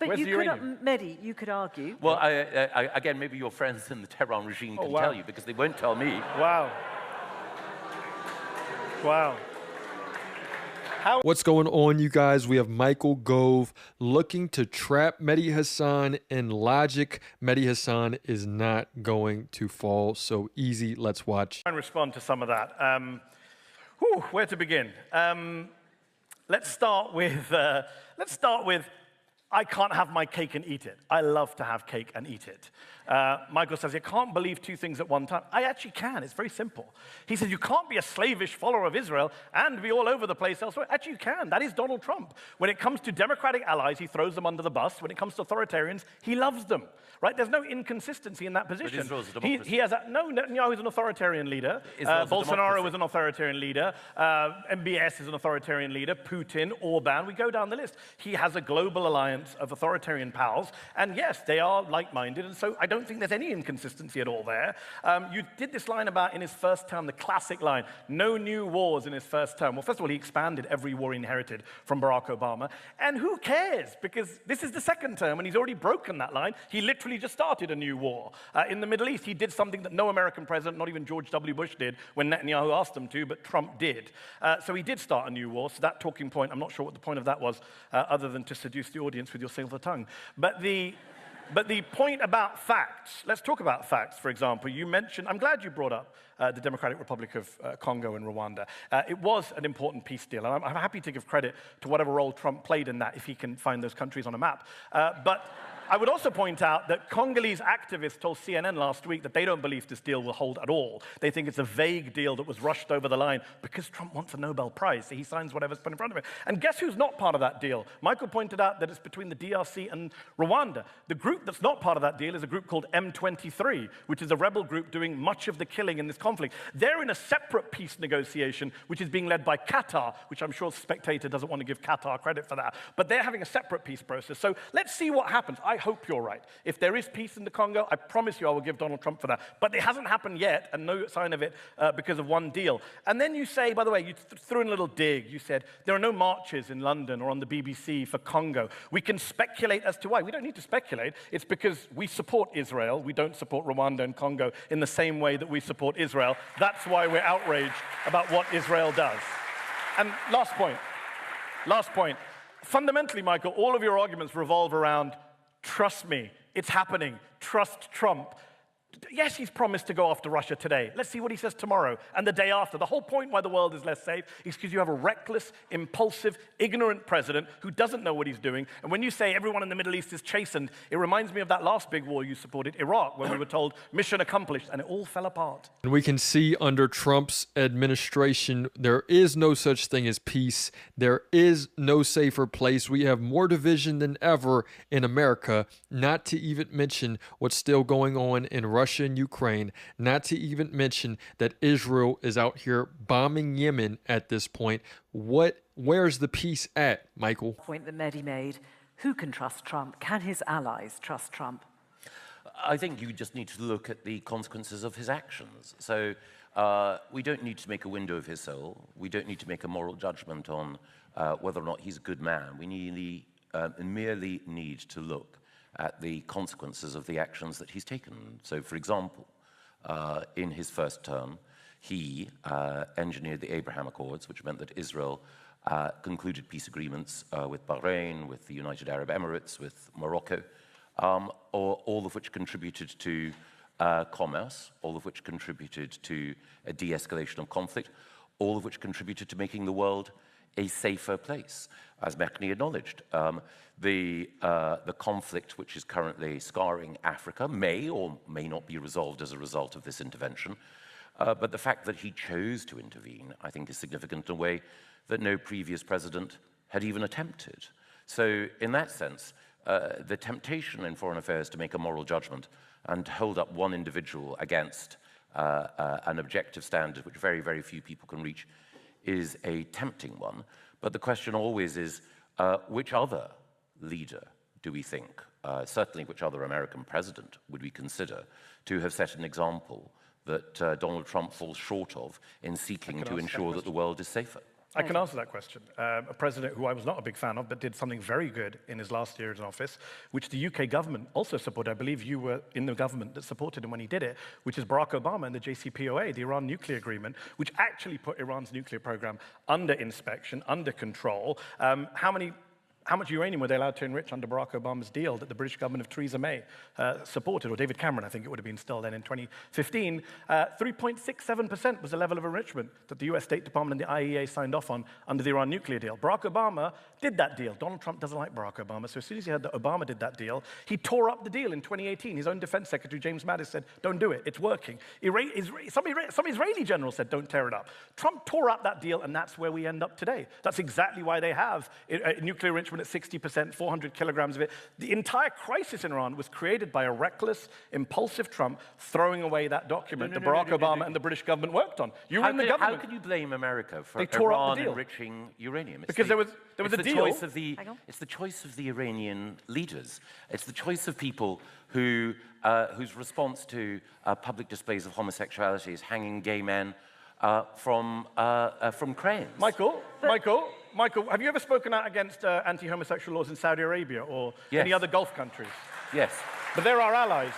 But you could, Mehdi, you could argue. Well, again, maybe your friends in the Tehran regime can tell you, because they won't tell me. Wow. Wow. What's going on, you guys? We have Michael Gove looking to trap Mehdi Hasan in logic. Mehdi Hasan is not going to fall so easy. Let's watch. And respond to some of that. Where to begin? Let's start with I can't have my cake and eat it. I love to have cake and eat it. Michael says, you can't believe two things at one time. I actually can. It's very simple. He says, you can't be a slavish follower of Israel and be all over the place elsewhere. Actually, you can. That is Donald Trump. When it comes to democratic allies, he throws them under the bus. When it comes to authoritarians, he loves them. Right? There's no inconsistency in that position. But Israel's a democracy. He has no, Netanyahu is an authoritarian leader. Bolsonaro is an authoritarian leader. MBS is an authoritarian leader. Putin, Orban, we go down the list. He has a global alliance of authoritarian pals. And yes, they are like-minded. And so I don't think there's any inconsistency at all there. You did this line about in his first term, the classic line, no new wars in his first term. Well, first of all, he expanded every war he inherited from Barack Obama. And who cares? Because this is the second term, and he's already broken that line. He literally just started a new war. In the Middle East, he did something that no American president, not even George W. Bush did when Netanyahu asked him to, but Trump did. So he did start a new war. So that talking point, I'm not sure what the point of that was, other than to seduce the audience with your silver tongue. But the point about facts, let's talk about facts, for example. You mentioned, I'm glad you brought up the Democratic Republic of Congo and Rwanda. It was an important peace deal, and I'm happy to give credit to whatever role Trump played in that, if he can find those countries on a map. But I would also point out that Congolese activists told CNN last week that they don't believe this deal will hold at all. They think it's a vague deal that was rushed over the line because Trump wants a Nobel Prize, so he signs whatever's put in front of him. And guess who's not part of that deal? Michael pointed out that it's between the DRC and Rwanda. The group that's not part of that deal is a group called M23, which is a rebel group doing much of the killing in this conflict. They're in a separate peace negotiation, which is being led by Qatar, which I'm sure Spectator doesn't want to give Qatar credit for that. But they're having a separate peace process. So let's see what happens. I hope you're right. If there is peace in the Congo, I promise you I will give Donald Trump for that. But it hasn't happened yet, and no sign of it because of one deal. And then you say, by the way, you threw in a little dig. You said, there are no marches in London or on the BBC for Congo. We can speculate as to why. We don't need to speculate. It's because we support Israel. We don't support Rwanda and Congo in the same way that we support Israel. That's why we're outraged about what Israel does. And last point. Fundamentally, Michael, all of your arguments revolve around trust me, it's happening. Trust Trump. Yes, he's promised to go after Russia today. Let's see what he says tomorrow and the day after. The whole point why the world is less safe is because you have a reckless, impulsive, ignorant president who doesn't know what he's doing. And when you say everyone in the Middle East is chastened, it reminds me of that last big war you supported, Iraq, when we were told mission accomplished, and it all fell apart. And we can see under Trump's administration, there is no such thing as peace. There is no safer place. We have more division than ever in America, not to even mention what's still going on in Russia and Ukraine, not to even mention that Israel is out here bombing Yemen at this point. Where's the peace at, Michael? Point that Mehdi made. Who can trust Trump? Can his allies trust Trump? I think you just need to look at the consequences of his actions. So we don't need to make a window of his soul. We don't need to make a moral judgment on whether or not he's a good man. We merely need to look at the consequences of the actions that he's taken. So, for example, in his first term, he engineered the Abraham Accords, which meant that Israel concluded peace agreements with Bahrain, with the United Arab Emirates, with Morocco, all of which contributed to commerce, all of which contributed to a de-escalation of conflict, all of which contributed to making the world a safer place. As Mehdi acknowledged, the conflict which is currently scarring Africa may or may not be resolved as a result of this intervention, but the fact that he chose to intervene, I think, is significant in a way that no previous president had even attempted. So in that sense, the temptation in foreign affairs to make a moral judgment and to hold up one individual against an objective standard which very, very few people can reach is a tempting one. But the question always is, which other leader do we think, certainly which other American president would we consider to have set an example that Donald Trump falls short of in seeking to ensure that the world is safer? I can answer that question. A president who I was not a big fan of, but did something very good in his last year in office, which the UK government also supported. I believe you were in the government that supported him when he did it, which is Barack Obama and the JCPOA, the Iran nuclear agreement, which actually put Iran's nuclear program under inspection, under control. How much uranium were they allowed to enrich under Barack Obama's deal that the British government of Theresa May supported, or David Cameron, I think it would have been still then in 2015? 3.67% was the level of enrichment that the US State Department and the IAEA signed off on under the Iran nuclear deal. Barack Obama did that deal. Donald Trump doesn't like Barack Obama, so as soon as he heard that Obama did that deal, he tore up the deal in 2018. His own defense secretary, James Mattis, said, don't do it, it's working. Some Israeli generals said, don't tear it up. Trump tore up that deal, and that's where we end up today. That's exactly why they have nuclear enrichment at 60%, 400 kilograms of it. The entire crisis in Iran was created by a reckless, impulsive Trump throwing away that document that Barack Obama and the British government worked on. You were in the government. How can you blame America for tore up Iran the deal. enriching uranium? Because there was a deal. It's the choice of the Iranian leaders. It's the choice of people who, whose response to public displays of homosexuality is hanging gay men from cranes. Michael, have you ever spoken out against anti-homosexual laws in Saudi Arabia or any other Gulf countries? Yes. But they're our allies.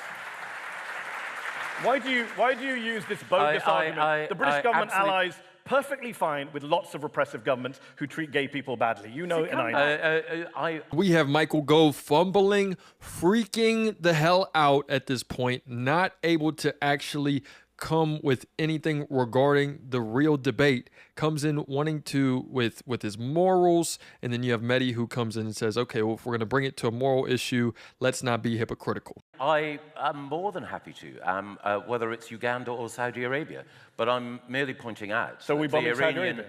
Why do you use this bogus argument? The British government allies perfectly fine with lots of repressive governments who treat gay people badly. You know it and I know. We have Michael Gove fumbling, freaking the hell out at this point, not able to actually come with anything regarding the real debate, comes in wanting to with his morals, and then you have Mehdi who comes in and says, okay, well, if we're going to bring it to a moral issue, let's not be hypocritical. I am more than happy to, whether it's Uganda or Saudi Arabia, but I'm merely pointing out so we bombing Saudi Arabia?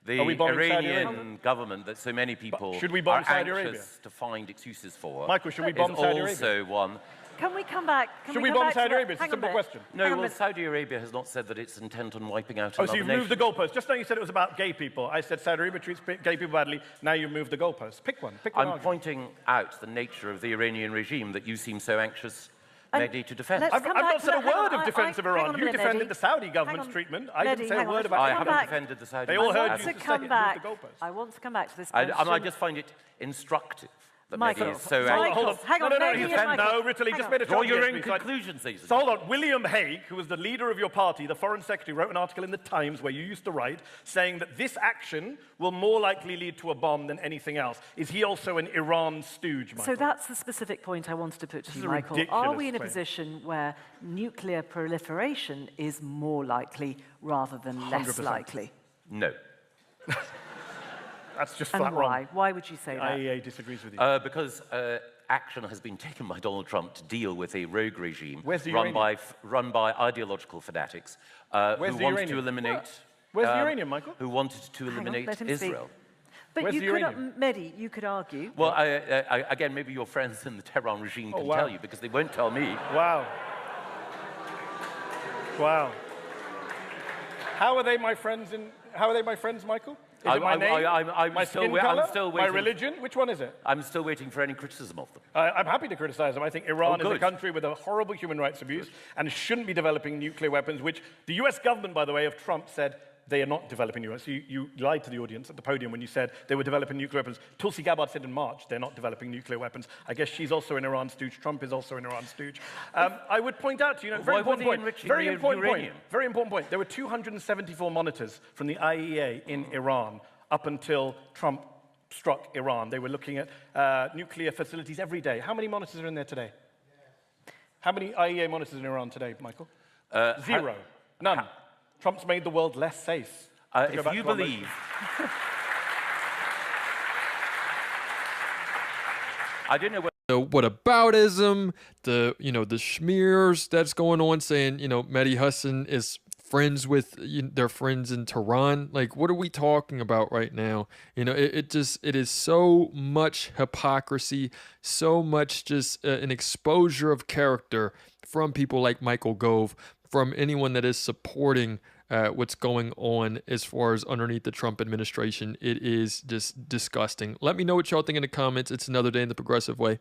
The Iranian government that so many people should we bomb are Saudi anxious Arabia? To find excuses for. Michael, should we bomb Saudi Arabia? Also one. Can we come back? Should we bomb Saudi Arabia? It's a simple question. No, well, Saudi Arabia has not said that it's intent on wiping out another so you've moved the goalpost. Just now you said it was about gay people. I said Saudi Arabia treats gay people badly. Now you've moved the goalpost. Pick one. I'm pointing out the nature of the Iranian regime that you seem so anxious, Mehdi, to defend. I've not said a word of defense of Iran. You defended the Saudi government's treatment. I didn't say a word about it. I haven't defended the Saudi government. They all heard you say move the goalpost. I want to come back to this question. I just find it instructive. Michael, is so hold on. Hang on. No, Ritterly, just made a draw your own conclusions. So hold on. William Hague, who was the leader of your party, the foreign secretary, wrote an article in the Times where you used to write, saying that this action will more likely lead to a bomb than anything else. Is he also an Iran stooge, Michael? So that's the specific point I wanted to put to you, Michael. Are we in a position where nuclear proliferation is more likely rather than less 100%. likely? No. That's just and flat why? wrong. Why would you say that? IAEA disagrees with you. Because action has been taken by Donald Trump to deal with a rogue regime run by ideological fanatics who wanted to eliminate. Where's the uranium, Michael? Who wanted to eliminate Israel. But you could, Mehdi, you could argue. Well, again, maybe your friends in the Tehran regime can tell you, because they won't tell me. Wow. Wow. How are they my friends, Michael? Is it my name? My skin color? My religion? Which one is it? I'm still waiting for any criticism of them. I'm happy to criticize them. I think Iran is a country with a horrible human rights abuse and shouldn't be developing nuclear weapons, which the US government, by the way, of Trump said they are not developing nuclear weapons. You lied to the audience at the podium when you said they were developing nuclear weapons. Tulsi Gabbard said in March they're not developing nuclear weapons. I guess she's also an Iran stooge. Trump is also an Iran stooge. I would point out to you, very important point. There were 274 monitors from the IAEA in Iran up until Trump struck Iran. They were looking at nuclear facilities every day. How many monitors are in there today? How many IAEA monitors in Iran today, Michael? Zero. None. Trump's made the world less safe. If you believe... I don't know what... The whataboutism, the schmears that's going on, saying, Mehdi Hasan is friends with their friends in Tehran. Like, what are we talking about right now? It is so much hypocrisy, so much just an exposure of character from people like Michael Gove, from anyone that is supporting what's going on as far as underneath the Trump administration. It is just disgusting. Let me know what y'all think in the comments. It's another day in the progressive way.